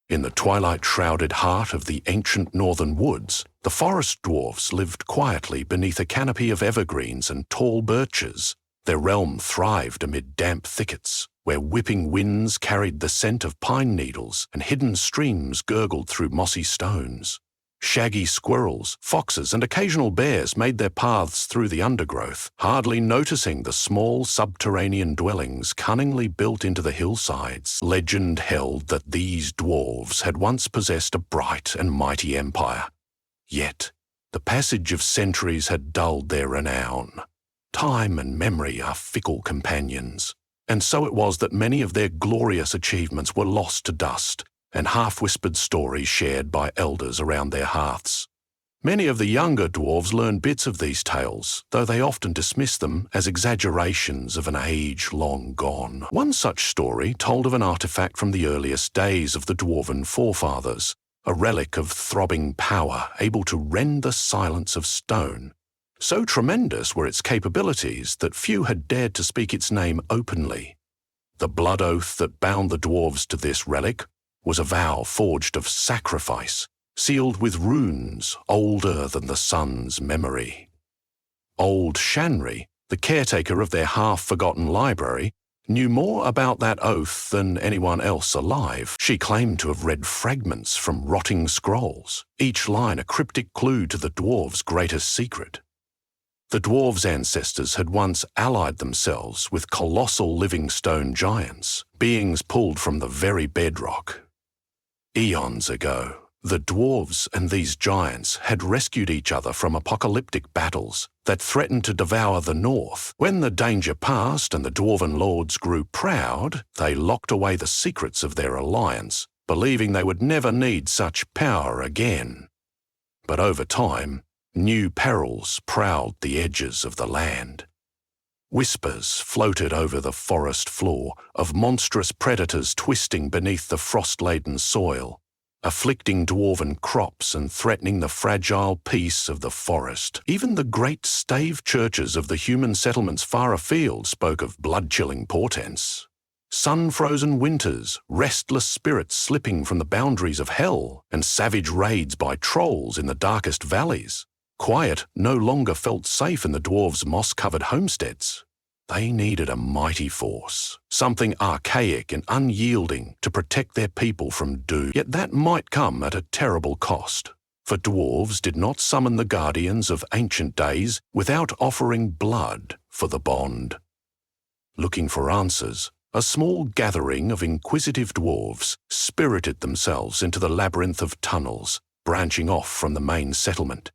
In the twilight-shrouded heart of the ancient northern woods, the forest dwarves lived quietly beneath a canopy of evergreens and tall birches. Their realm thrived amid damp thickets, where whipping winds carried the scent of pine needles and hidden streams gurgled through mossy stones. Shaggy squirrels, foxes, and occasional bears made their paths through the undergrowth, hardly noticing the small subterranean dwellings cunningly built into the hillsides. Legend held that these dwarves had once possessed a bright and mighty empire. Yet, the passage of centuries had dulled their renown. Time and memory are fickle companions, and so it was that many of their glorious achievements were lost to dust, and half-whispered stories shared by elders around their hearths. Many of the younger dwarves learned bits of these tales, though they often dismissed them as exaggerations of an age long gone. One such story told of an artifact from the earliest days of the dwarven forefathers, a relic of throbbing power able to rend the silence of stone. So tremendous were its capabilities that few had dared to speak its name openly. The blood oath that bound the dwarves to this relic was a vow forged of sacrifice, sealed with runes older than the sun's memory. Old Shanri, the caretaker of their half-forgotten library, knew more about that oath than anyone else alive. She claimed to have read fragments from rotting scrolls, each line a cryptic clue to the dwarves' greatest secret. The dwarves' ancestors had once allied themselves with colossal living stone giants, beings pulled from the very bedrock. Eons ago, the dwarves and these giants had rescued each other from apocalyptic battles that threatened to devour the north. When the danger passed and the dwarven lords grew proud, they locked away the secrets of their alliance, believing they would never need such power again. But over time, new perils prowled the edges of the land. Whispers floated over the forest floor of monstrous predators twisting beneath the frost-laden soil, afflicting dwarven crops and threatening the fragile peace of the forest. Even the great stave churches of the human settlements far afield spoke of blood-chilling portents. Sun-frozen winters, restless spirits slipping from the boundaries of hell, and savage raids by trolls in the darkest valleys. Quiet no longer felt safe in the dwarves' moss-covered homesteads. They needed a mighty force, something archaic and unyielding to protect their people from doom. Yet that might come at a terrible cost, for dwarves did not summon the guardians of ancient days without offering blood for the bond. Looking for answers, a small gathering of inquisitive dwarves spirited themselves into the labyrinth of tunnels branching off from the main settlement.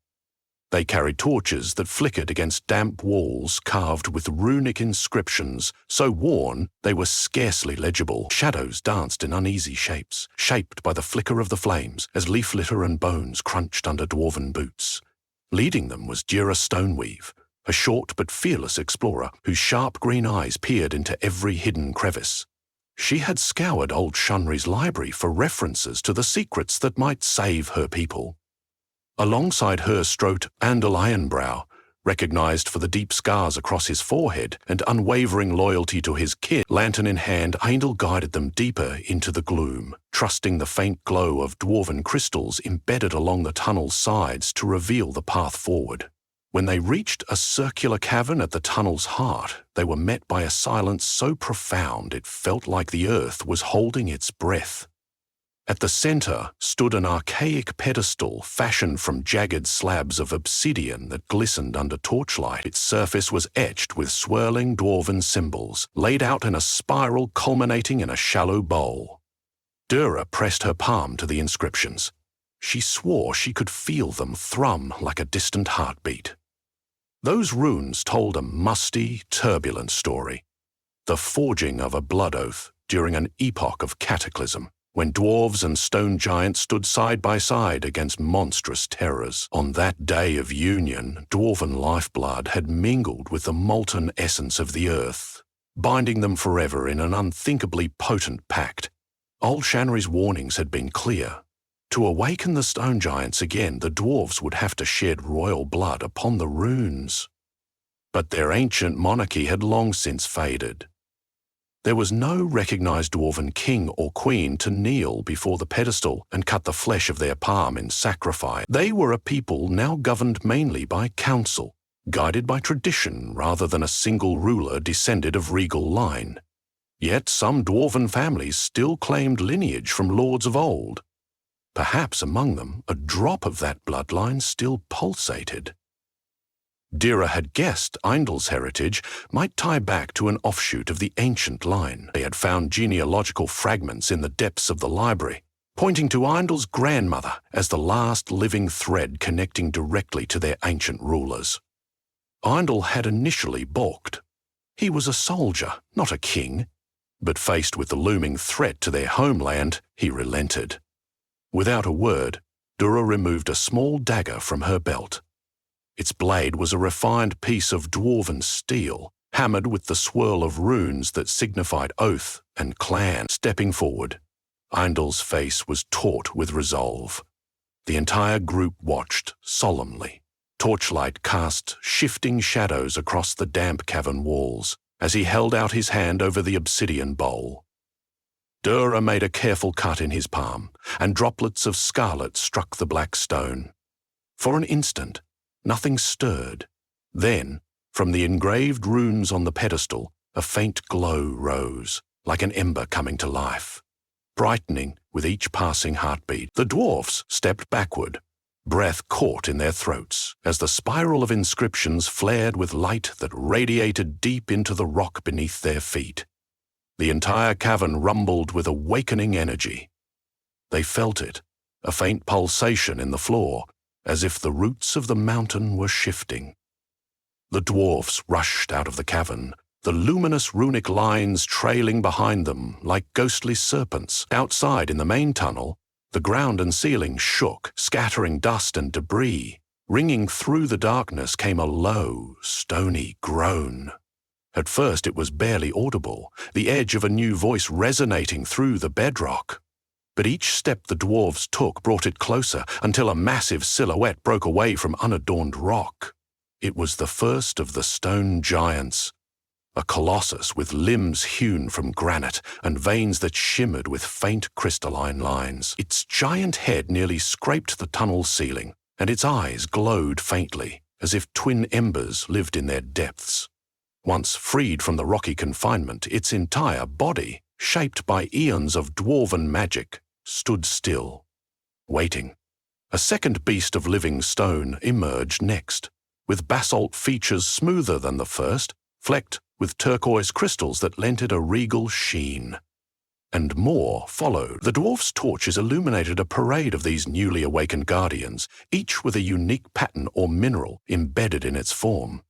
They carried torches that flickered against damp walls carved with runic inscriptions so worn they were scarcely legible. Shadows danced in uneasy shapes, shaped by the flicker of the flames as leaf litter and bones crunched under dwarven boots. Leading them was Jira Stoneweave, a short but fearless explorer whose sharp green eyes peered into every hidden crevice. She had scoured old Shunri's library for references to the secrets that might save her people. Alongside her strode Andalion-brow, recognized for the deep scars across his forehead and unwavering loyalty to his kin. Lantern in hand, Eindel guided them deeper into the gloom, trusting the faint glow of dwarven crystals embedded along the tunnel's sides to reveal the path forward. When they reached a circular cavern at the tunnel's heart, they were met by a silence so profound it felt like the earth was holding its breath. At the center stood an archaic pedestal fashioned from jagged slabs of obsidian that glistened under torchlight. Its surface was etched with swirling dwarven symbols, laid out in a spiral culminating in a shallow bowl. Dura pressed her palm to the inscriptions. She swore she could feel them thrum like a distant heartbeat. Those runes told a musty, turbulent story. The forging of a blood oath during an epoch of cataclysm, when dwarves and stone giants stood side by side against monstrous terrors. On that day of union, dwarven lifeblood had mingled with the molten essence of the earth, binding them forever in an unthinkably potent pact. Old Shanri's warnings had been clear. To awaken the stone giants again, the dwarves would have to shed royal blood upon the runes. But their ancient monarchy had long since faded. There was no recognized dwarven king or queen to kneel before the pedestal and cut the flesh of their palm in sacrifice. They were a people now governed mainly by council, guided by tradition rather than a single ruler descended of regal line. Yet some dwarven families still claimed lineage from lords of old. Perhaps among them a drop of that bloodline still pulsated. Dira had guessed Eindl's heritage might tie back to an offshoot of the ancient line. They had found genealogical fragments in the depths of the library, pointing to Eindl's grandmother as the last living thread connecting directly to their ancient rulers. Eindl had initially balked. He was a soldier, not a king, but faced with the looming threat to their homeland, he relented. Without a word, Dura removed a small dagger from her belt. Its blade was a refined piece of dwarven steel, hammered with the swirl of runes that signified oath and clan. Stepping forward, Eindl's face was taut with resolve. The entire group watched solemnly. Torchlight cast shifting shadows across the damp cavern walls as he held out his hand over the obsidian bowl. Dura made a careful cut in his palm, and droplets of scarlet struck the black stone. For an instant, nothing stirred. Then, from the engraved runes on the pedestal, a faint glow rose, like an ember coming to life. Brightening with each passing heartbeat, the dwarfs stepped backward, breath caught in their throats, as the spiral of inscriptions flared with light that radiated deep into the rock beneath their feet. The entire cavern rumbled with awakening energy. They felt it, a faint pulsation in the floor, as if the roots of the mountain were shifting. The dwarfs rushed out of the cavern, the luminous runic lines trailing behind them like ghostly serpents. Outside in the main tunnel, the ground and ceiling shook, scattering dust and debris. Ringing through the darkness came a low, stony groan. At first it was barely audible, the edge of a new voice resonating through the bedrock. But each step the dwarves took brought it closer until a massive silhouette broke away from unadorned rock. It was the first of the stone giants, a colossus with limbs hewn from granite and veins that shimmered with faint crystalline lines. Its giant head nearly scraped the tunnel ceiling, and its eyes glowed faintly, as if twin embers lived in their depths. Once freed from the rocky confinement, its entire body, shaped by eons of dwarven magic, stood still, waiting. A second beast of living stone emerged next, with basalt features smoother than the first, flecked with turquoise crystals that lent it a regal sheen. And more followed. The dwarf's torches illuminated a parade of these newly awakened guardians, each with a unique pattern or mineral embedded in its form.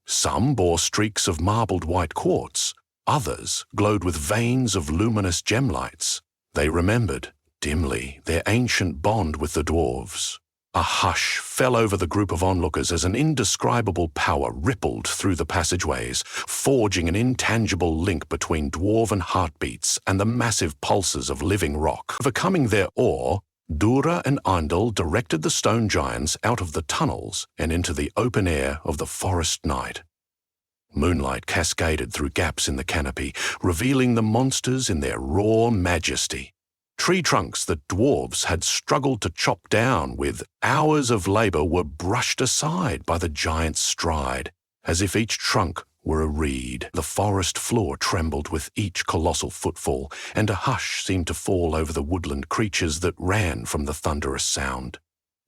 Some bore streaks of marbled white quartz, others glowed with veins of luminous gemlights. They remembered, dimly, their ancient bond with the dwarves. A hush fell over the group of onlookers as an indescribable power rippled through the passageways, forging an intangible link between dwarven heartbeats and the massive pulses of living rock. Overcoming their awe, Dura and Eindl directed the stone giants out of the tunnels and into the open air of the forest night. Moonlight cascaded through gaps in the canopy, revealing the monsters in their raw majesty. Tree trunks that dwarves had struggled to chop down with hours of labor were brushed aside by the giant's stride, as if each trunk were a reed. The forest floor trembled with each colossal footfall, and a hush seemed to fall over the woodland creatures that ran from the thunderous sound.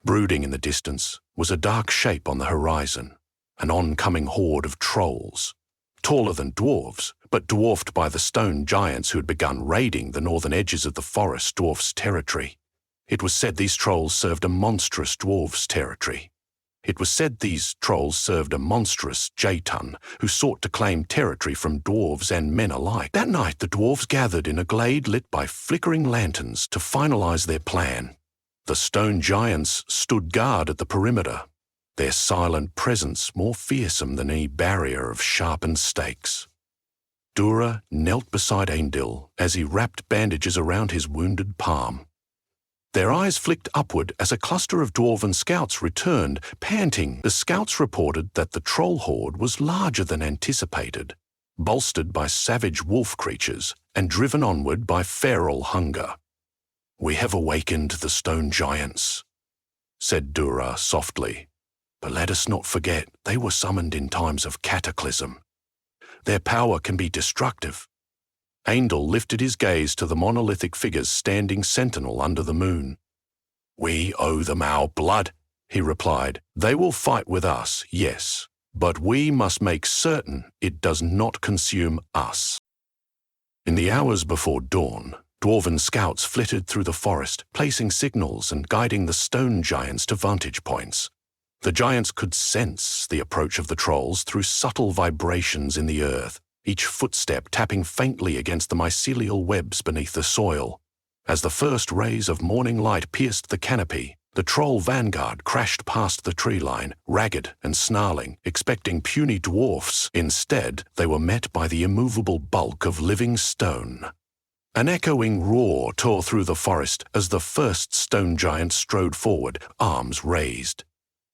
Brooding in the distance was a dark shape on the horizon, an oncoming horde of trolls. Taller than dwarves, but dwarfed by the stone giants who had begun raiding the northern edges of the forest dwarfs' territory. It was said these trolls served a monstrous dwarves' territory. It was said these trolls served a monstrous Jatun who sought to claim territory from dwarves and men alike. That night the dwarves gathered in a glade lit by flickering lanterns to finalize their plan. The stone giants stood guard at the perimeter, their silent presence more fearsome than any barrier of sharpened stakes. Dura knelt beside Eindl as he wrapped bandages around his wounded palm. Their eyes flicked upward as a cluster of dwarven scouts returned, panting. The scouts reported that the troll horde was larger than anticipated. bolstered by savage wolf creatures and driven onward by feral hunger. "We have awakened the stone giants," said Dura softly. "But let us not forget they were summoned in times of cataclysm. Their power can be destructive." Eindel lifted his gaze to the monolithic figures standing sentinel under the moon. "We owe them our blood," he replied. "They will fight with us, yes, but we must make certain it does not consume us." In the hours before dawn, dwarven scouts flitted through the forest, placing signals and guiding the stone giants to vantage points. The giants could sense the approach of the trolls through subtle vibrations in the earth, each footstep tapping faintly against the mycelial webs beneath the soil. As the first rays of morning light pierced the canopy, the troll vanguard crashed past the tree line, ragged and snarling, expecting puny dwarfs. Instead, they were met by the immovable bulk of living stone. An echoing roar tore through the forest as the first stone giant strode forward, arms raised.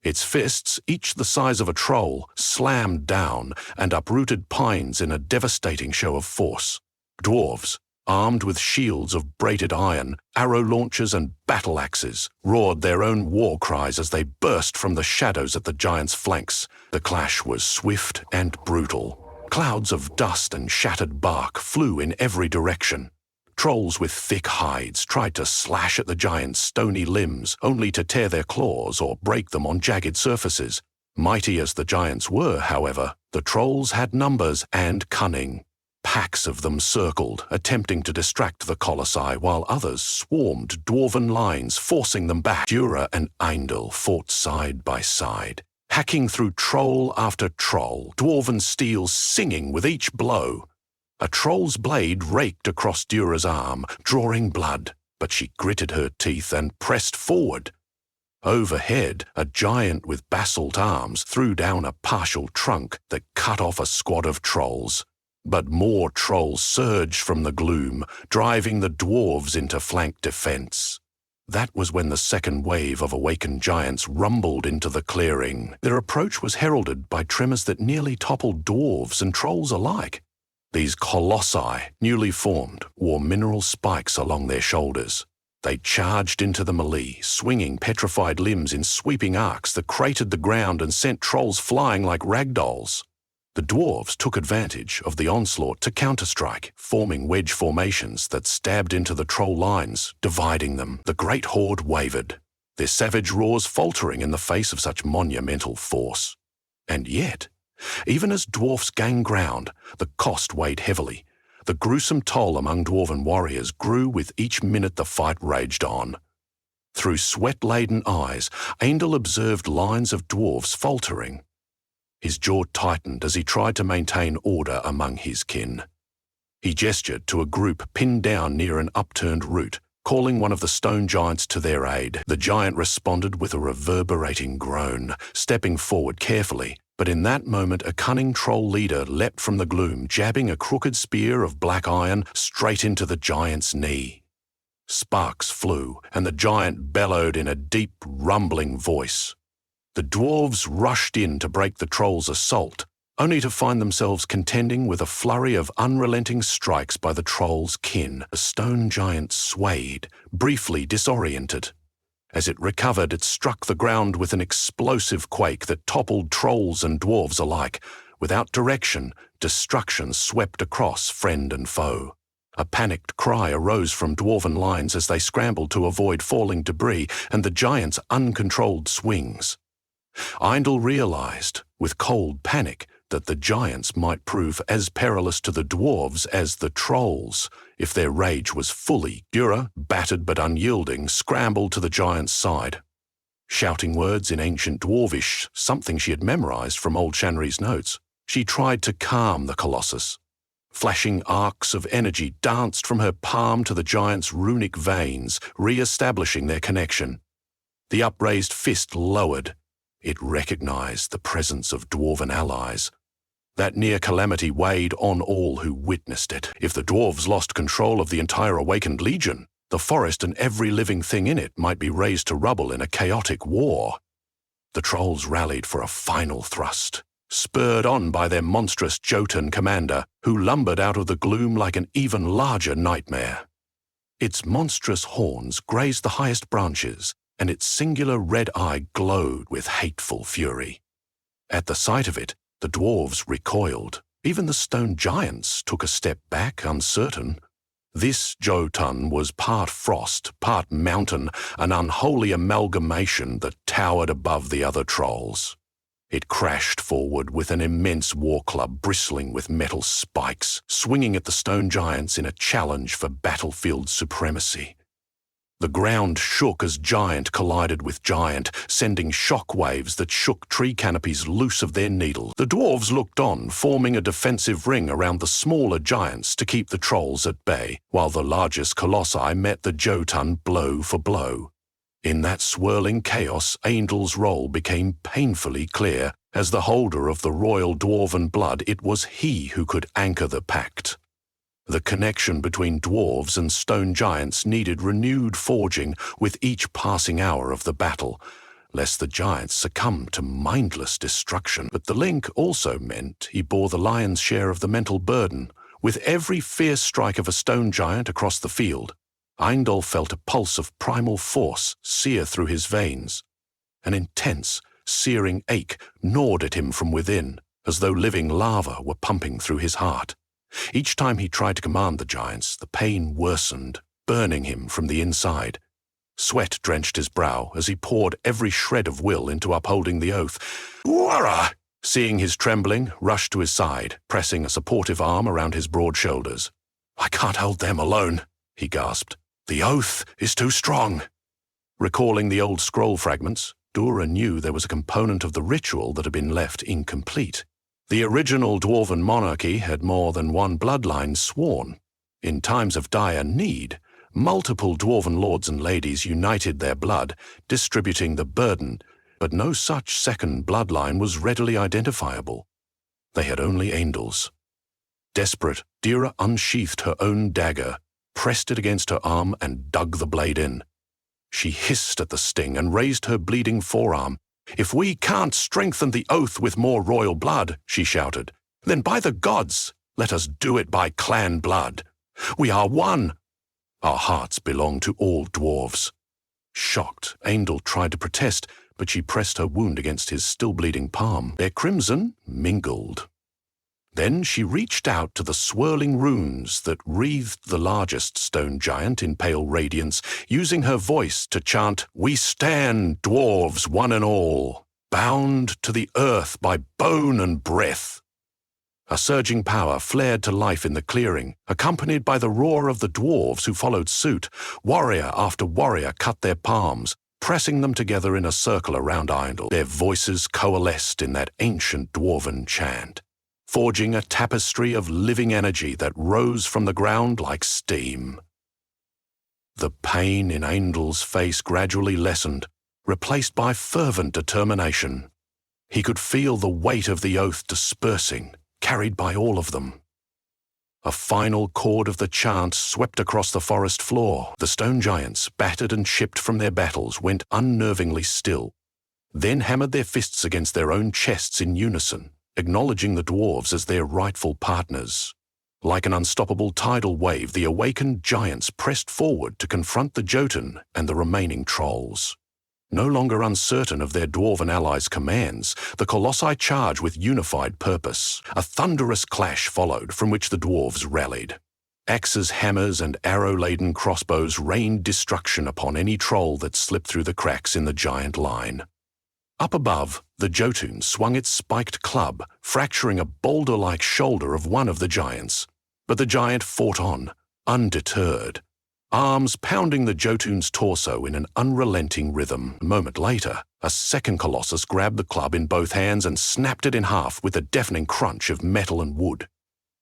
Its fists, each the size of a troll, slammed down and uprooted pines in a devastating show of force. Dwarves, armed with shields of braided iron, arrow launchers and battle axes, roared their own war cries as they burst from the shadows at the giant's flanks. The clash was swift and brutal. Clouds of dust and shattered bark flew in every direction. Trolls with thick hides tried to slash at the giant's stony limbs, only to tear their claws or break them on jagged surfaces. Mighty as the giants were, however, the trolls had numbers and cunning. Packs of them circled, attempting to distract the colossi, while others swarmed dwarven lines, forcing them back. Dura and Eindel fought side by side, hacking through troll after troll, dwarven steel singing with each blow. A troll's blade raked across Dura's arm, drawing blood, but she gritted her teeth and pressed forward. Overhead, a giant with basalt arms threw down a partial trunk that cut off a squad of trolls. But more trolls surged from the gloom, driving the dwarves into flank defense. That was when the second wave of awakened giants rumbled into the clearing. Their approach was heralded by tremors that nearly toppled dwarves and trolls alike. These colossi, newly formed, wore mineral spikes along their shoulders. They charged into the melee, swinging petrified limbs in sweeping arcs that cratered the ground and sent trolls flying like ragdolls. The dwarves took advantage of the onslaught to counterstrike, forming wedge formations that stabbed into the troll lines, dividing them. The great horde wavered, their savage roars faltering in the face of such monumental force. And yet, even as dwarfs gained ground, the cost weighed heavily. The gruesome toll among dwarven warriors grew with each minute the fight raged on. Through sweat-laden eyes, Eindel observed lines of dwarfs faltering. His jaw tightened as he tried to maintain order among his kin. He gestured to a group pinned down near an upturned root, calling one of the stone giants to their aid. The giant responded with a reverberating groan, stepping forward carefully. But in that moment, a cunning troll leader leapt from the gloom, jabbing a crooked spear of black iron straight into the giant's knee. Sparks flew, and the giant bellowed in a deep, rumbling voice. The dwarves rushed in to break the troll's assault, only to find themselves contending with a flurry of unrelenting strikes by the troll's kin. The stone giant swayed, briefly disoriented. As it recovered, it struck the ground with an explosive quake that toppled trolls and dwarves alike. Without direction, destruction swept across friend and foe. A panicked cry arose from dwarven lines as they scrambled to avoid falling debris and the giant's uncontrolled swings. Eindel realized, with cold panic, that the giants might prove as perilous to the dwarves as the trolls if their rage was fully. Dura, battered but unyielding, scrambled to the giant's side. Shouting words in ancient dwarvish, something she had memorized from old Shanri's notes, she tried to calm the colossus. Flashing arcs of energy danced from her palm to the giant's runic veins, re-establishing their connection. The upraised fist lowered. It recognized the presence of dwarven allies. That near calamity weighed on all who witnessed it. If the dwarves lost control of the entire awakened legion, the forest and every living thing in it might be razed to rubble in a chaotic war. The trolls rallied for a final thrust. spurred on by their monstrous Jotun commander, who lumbered out of the gloom like an even larger nightmare. Its monstrous horns grazed the highest branches, and its singular red eye glowed with hateful fury. At the sight of it, the dwarves recoiled. Even the stone giants took a step back, uncertain. This Jotun was part frost, part mountain, an unholy amalgamation that towered above the other trolls. It crashed forward with an immense war club bristling with metal spikes, swinging at the stone giants in a challenge for battlefield supremacy. The ground shook as giant collided with giant, sending shock waves that shook tree canopies loose of their needles. The dwarves looked on, forming a defensive ring around the smaller giants to keep the trolls at bay, while the largest colossi met the Jotun blow for blow. In that swirling chaos, Aindel's role became painfully clear. As the holder of the royal dwarven blood, it was he who could anchor the pact. The connection between dwarves and stone giants needed renewed forging with each passing hour of the battle, lest the giants succumb to mindless destruction. But the link also meant he bore the lion's share of the mental burden. With every fierce strike of a stone giant across the field, Eindel felt a pulse of primal force sear through his veins. An intense, searing ache gnawed at him from within, as though living lava were pumping through his heart. Each time he tried to command the giants, the pain worsened, burning him from the inside. Sweat drenched his brow as he poured every shred of will into upholding the oath. "Wara!" Seeing his trembling, rushed to his side, pressing a supportive arm around his broad shoulders. "I can't hold them alone," he gasped. "The oath is too strong." Recalling the old scroll fragments, Dura knew there was a component of the ritual that had been left incomplete. The original dwarven monarchy had more than one bloodline sworn. In times of dire need, multiple dwarven lords and ladies united their blood, distributing the burden, but no such second bloodline was readily identifiable. They had only Aindel's. Desperate, Dira unsheathed her own dagger, pressed it against her arm, and dug the blade in. She hissed at the sting and raised her bleeding forearm. "If we can't strengthen the oath with more royal blood," she shouted, "then by the gods, let us do it by clan blood. We are one. Our hearts belong to all dwarves." Shocked, Eindel tried to protest, but she pressed her wound against his still-bleeding palm. Their crimson mingled. Then she reached out to the swirling runes that wreathed the largest stone giant in pale radiance, using her voice to chant, "We stand, dwarves, one and all, bound to the earth by bone and breath." A surging power flared to life in the clearing, accompanied by the roar of the dwarves who followed suit. Warrior after warrior cut their palms, pressing them together in a circle around Eindel. Their voices coalesced in that ancient dwarven chant, forging a tapestry of living energy that rose from the ground like steam. The pain in Aindel's face gradually lessened, replaced by fervent determination. He could feel the weight of the oath dispersing, carried by all of them. A final chord of the chant swept across the forest floor. The stone giants, battered and chipped from their battles, went unnervingly still, then hammered their fists against their own chests in unison, acknowledging the dwarves as their rightful partners. Like an unstoppable tidal wave, the awakened giants pressed forward to confront the Jotun and the remaining trolls. No longer uncertain of their dwarven allies' commands, the colossi charged with unified purpose. A thunderous clash followed, from which the dwarves rallied. Axes, hammers, and arrow-laden crossbows rained destruction upon any troll that slipped through the cracks in the giant line. Up above, the Jotun swung its spiked club, fracturing a boulder-like shoulder of one of the giants. But the giant fought on, undeterred, arms pounding the Jotun's torso in an unrelenting rhythm. A moment later, a second colossus grabbed the club in both hands and snapped it in half with a deafening crunch of metal and wood.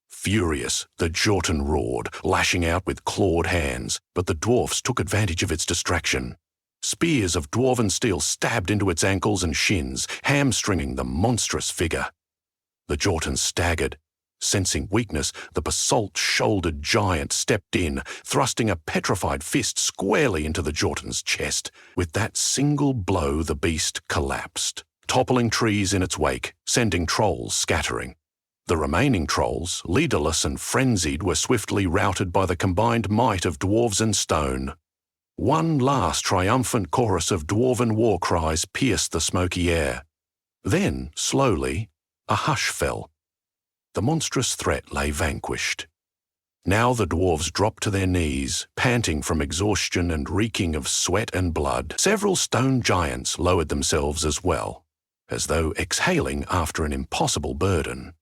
Furious, the Jotun roared, lashing out with clawed hands, but the dwarfs took advantage of its distraction. Spears of dwarven steel stabbed into its ankles and shins, hamstringing the monstrous figure. The Jotun staggered. Sensing weakness, the basalt-shouldered giant stepped in, thrusting a petrified fist squarely into the Jotun's chest. With that single blow, the beast collapsed, toppling trees in its wake, sending trolls scattering. The remaining trolls, leaderless and frenzied, were swiftly routed by the combined might of dwarves and stone. One last triumphant chorus of dwarven war cries pierced the smoky air. Then, slowly, a hush fell. The monstrous threat lay vanquished. Now the dwarves dropped to their knees, panting from exhaustion and reeking of sweat and blood. Several stone giants lowered themselves as well, as though exhaling after an impossible burden.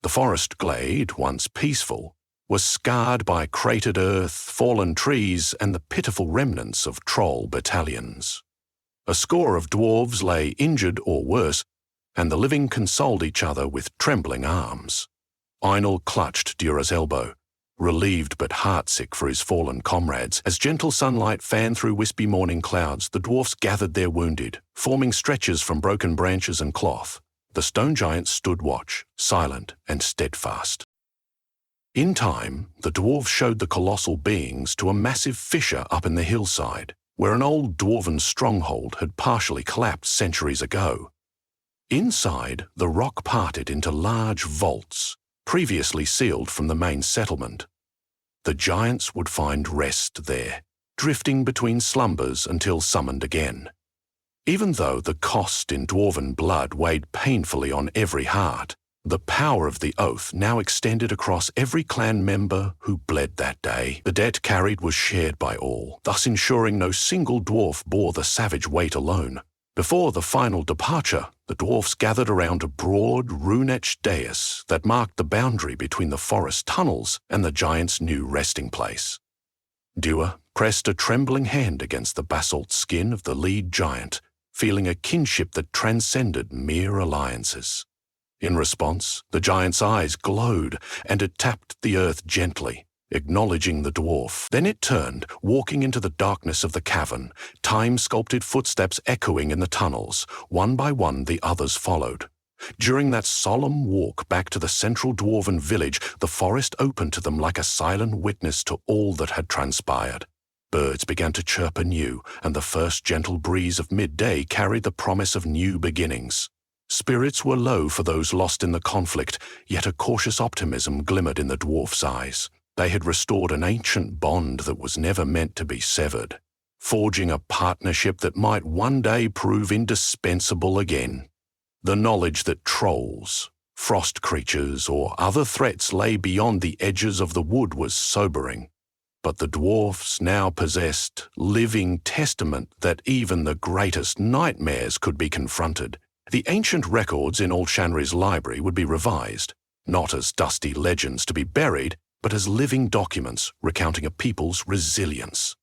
The forest glade, once peaceful, was scarred by cratered earth, fallen trees, and the pitiful remnants of troll battalions. A score of dwarves lay injured or worse, and the living consoled each other with trembling arms. Einel clutched Dura's elbow, relieved but heartsick for his fallen comrades. As gentle sunlight fanned through wispy morning clouds, the dwarfs gathered their wounded, forming stretchers from broken branches and cloth. The stone giants stood watch, silent and steadfast. In time, the dwarves showed the colossal beings to a massive fissure up in the hillside, where an old dwarven stronghold had partially collapsed centuries ago. Inside, the rock parted into large vaults, previously sealed from the main settlement. The giants would find rest there, drifting between slumbers until summoned again. Even though the cost in dwarven blood weighed painfully on every heart, the power of the oath now extended across every clan member who bled that day. The debt carried was shared by all, thus ensuring no single dwarf bore the savage weight alone. Before the final departure, the dwarfs gathered around a broad, rune-etched dais that marked the boundary between the forest tunnels and the giant's new resting place. Dua pressed a trembling hand against the basalt skin of the lead giant, feeling a kinship that transcended mere alliances. In response, the giant's eyes glowed, and it tapped the earth gently, acknowledging the dwarf. Then it turned, walking into the darkness of the cavern, time-sculpted footsteps echoing in the tunnels. One by one, the others followed. During that solemn walk back to the central dwarven village, the forest opened to them like a silent witness to all that had transpired. Birds began to chirp anew, and the first gentle breeze of midday carried the promise of new beginnings. Spirits were low for those lost in the conflict, yet a cautious optimism glimmered in the dwarf's eyes. They had restored an ancient bond that was never meant to be severed, forging a partnership that might one day prove indispensable again. The knowledge that trolls, frost creatures, or other threats lay beyond the edges of the wood was sobering. But the dwarfs now possessed living testament that even the greatest nightmares could be confronted. The ancient records in Old Shanri's library would be revised, not as dusty legends to be buried, but as living documents recounting a people's resilience.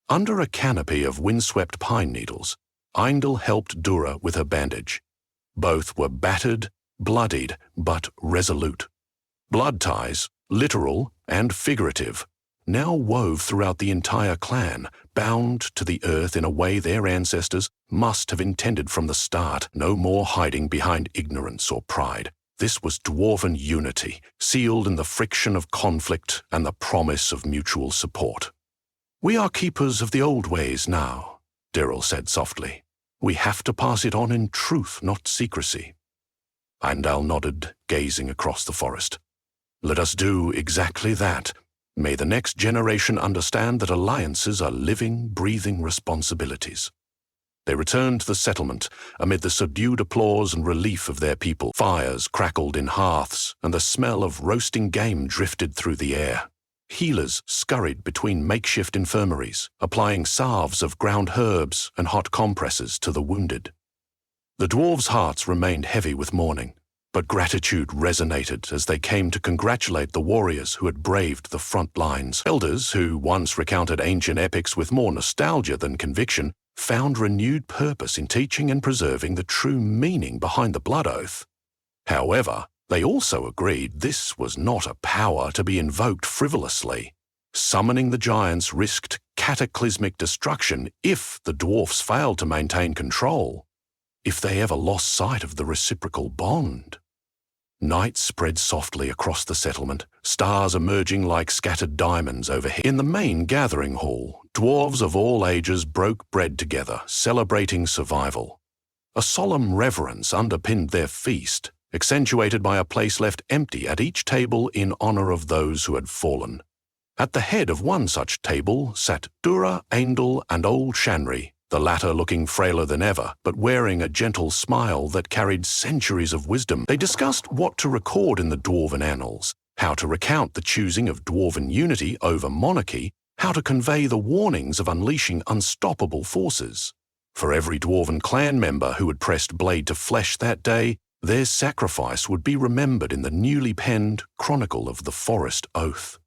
Under a canopy of windswept pine needles, Eindel helped Dura with her bandage. Both were battered, bloodied, but resolute. Blood ties, literal and figurative, now wove throughout the entire clan, bound to the earth in a way their ancestors must have intended from the start. No more hiding behind ignorance or pride. This was dwarven unity, sealed in the friction of conflict and the promise of mutual support. "We are keepers of the old ways now," Daryl said softly. "We have to pass it on in truth, not secrecy." Andal nodded, gazing across the forest. "Let us do exactly that. May the next generation understand that alliances are living, breathing responsibilities." They returned to the settlement amid the subdued applause and relief of their people. Fires crackled in hearths, and the smell of roasting game drifted through the air. Healers scurried between makeshift infirmaries, applying salves of ground herbs and hot compresses to the wounded. The dwarves' hearts remained heavy with mourning, but gratitude resonated as they came to congratulate the warriors who had braved the front lines. Elders, who once recounted ancient epics with more nostalgia than conviction, found renewed purpose in teaching and preserving the true meaning behind the blood oath. However, they also agreed this was not a power to be invoked frivolously. Summoning the giants risked cataclysmic destruction if the dwarfs failed to maintain control, if they ever lost sight of the reciprocal bond. Night spread softly across the settlement, stars emerging like scattered diamonds overhead. In the main gathering hall, dwarves of all ages broke bread together, celebrating survival. A solemn reverence underpinned their feast, accentuated by a place left empty at each table in honor of those who had fallen. At the head of one such table sat Dura, Aindel, and old Shanri, the latter looking frailer than ever, but wearing a gentle smile that carried centuries of wisdom. They discussed what to record in the dwarven annals, how to recount the choosing of dwarven unity over monarchy, how to convey the warnings of unleashing unstoppable forces. For every dwarven clan member who had pressed blade to flesh that day, their sacrifice would be remembered in the newly penned Chronicle of the Forest Oath.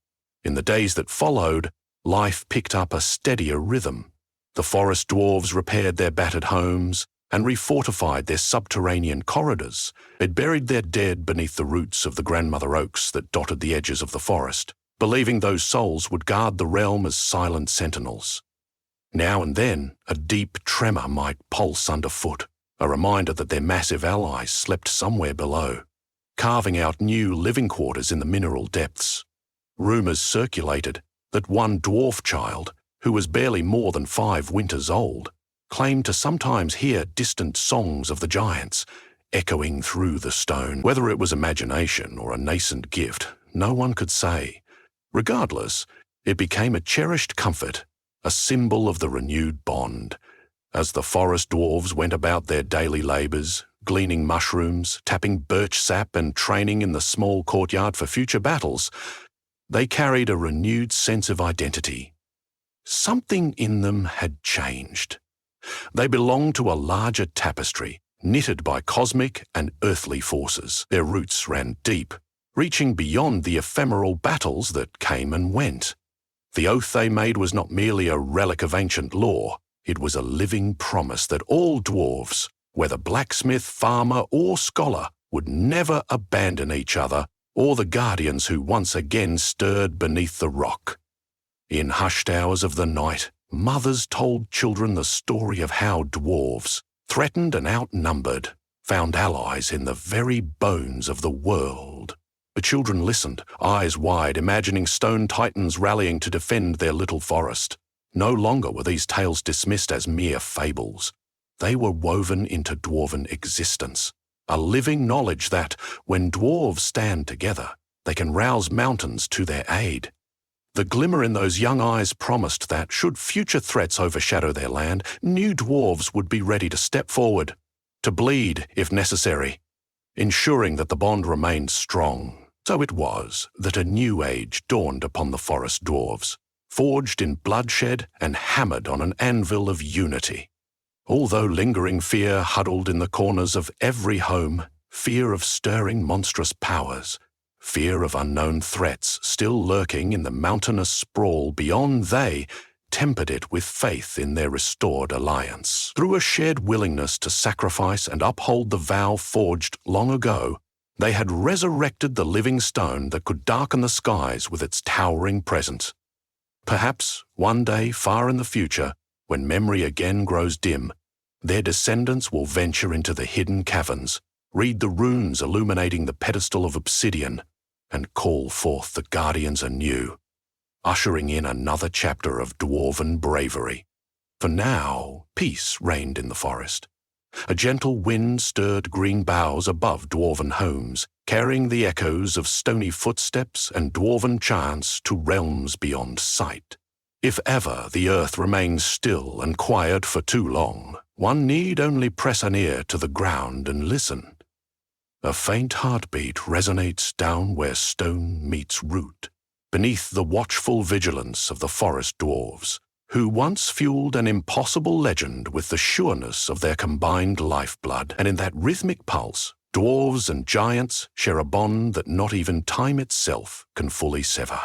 In the days that followed, life picked up a steadier rhythm. The forest dwarves repaired their battered homes and refortified their subterranean corridors. They'd buried their dead beneath the roots of the grandmother oaks that dotted the edges of the forest, believing those souls would guard the realm as silent sentinels. Now and then, a deep tremor might pulse underfoot, a reminder that their massive allies slept somewhere below, carving out new living quarters in the mineral depths. Rumours circulated that one dwarf child, who was barely more than 5 winters old, claimed to sometimes hear distant songs of the giants echoing through the stone. Whether it was imagination or a nascent gift, no one could say. Regardless, it became a cherished comfort, a symbol of the renewed bond. As the forest dwarves went about their daily labours, gleaning mushrooms, tapping birch sap and training in the small courtyard for future battles, they carried a renewed sense of identity. Something in them had changed. They belonged to a larger tapestry, knitted by cosmic and earthly forces. Their roots ran deep, reaching beyond the ephemeral battles that came and went. The oath they made was not merely a relic of ancient lore, it was a living promise that all dwarves, whether blacksmith, farmer, or scholar, would never abandon each other or the guardians who once again stirred beneath the rock. In hushed hours of the night, mothers told children the story of how dwarves, threatened and outnumbered, found allies in the very bones of the world. The children listened, eyes wide, imagining stone titans rallying to defend their little forest. No longer were these tales dismissed as mere fables. They were woven into dwarven existence, a living knowledge that, when dwarves stand together, they can rouse mountains to their aid. The glimmer in those young eyes promised that, should future threats overshadow their land, new dwarves would be ready to step forward, to bleed if necessary, ensuring that the bond remained strong. So it was that a new age dawned upon the forest dwarves, forged in bloodshed and hammered on an anvil of unity. Although lingering fear huddled in the corners of every home, fear of stirring monstrous powers, fear of unknown threats still lurking in the mountainous sprawl beyond, they tempered it with faith in their restored alliance. Through a shared willingness to sacrifice and uphold the vow forged long ago, they had resurrected the living stone that could darken the skies with its towering presence. Perhaps one day far in the future, when memory again grows dim, their descendants will venture into the hidden caverns, read the runes illuminating the pedestal of obsidian, and call forth the guardians anew, ushering in another chapter of dwarven bravery. For now, peace reigned in the forest. A gentle wind stirred green boughs above dwarven homes, carrying the echoes of stony footsteps and dwarven chants to realms beyond sight. If ever the earth remains still and quiet for too long, one need only press an ear to the ground and listen. A faint heartbeat resonates down where stone meets root, beneath the watchful vigilance of the forest dwarves, who once fueled an impossible legend with the sureness of their combined lifeblood. And in that rhythmic pulse, dwarves and giants share a bond that not even time itself can fully sever.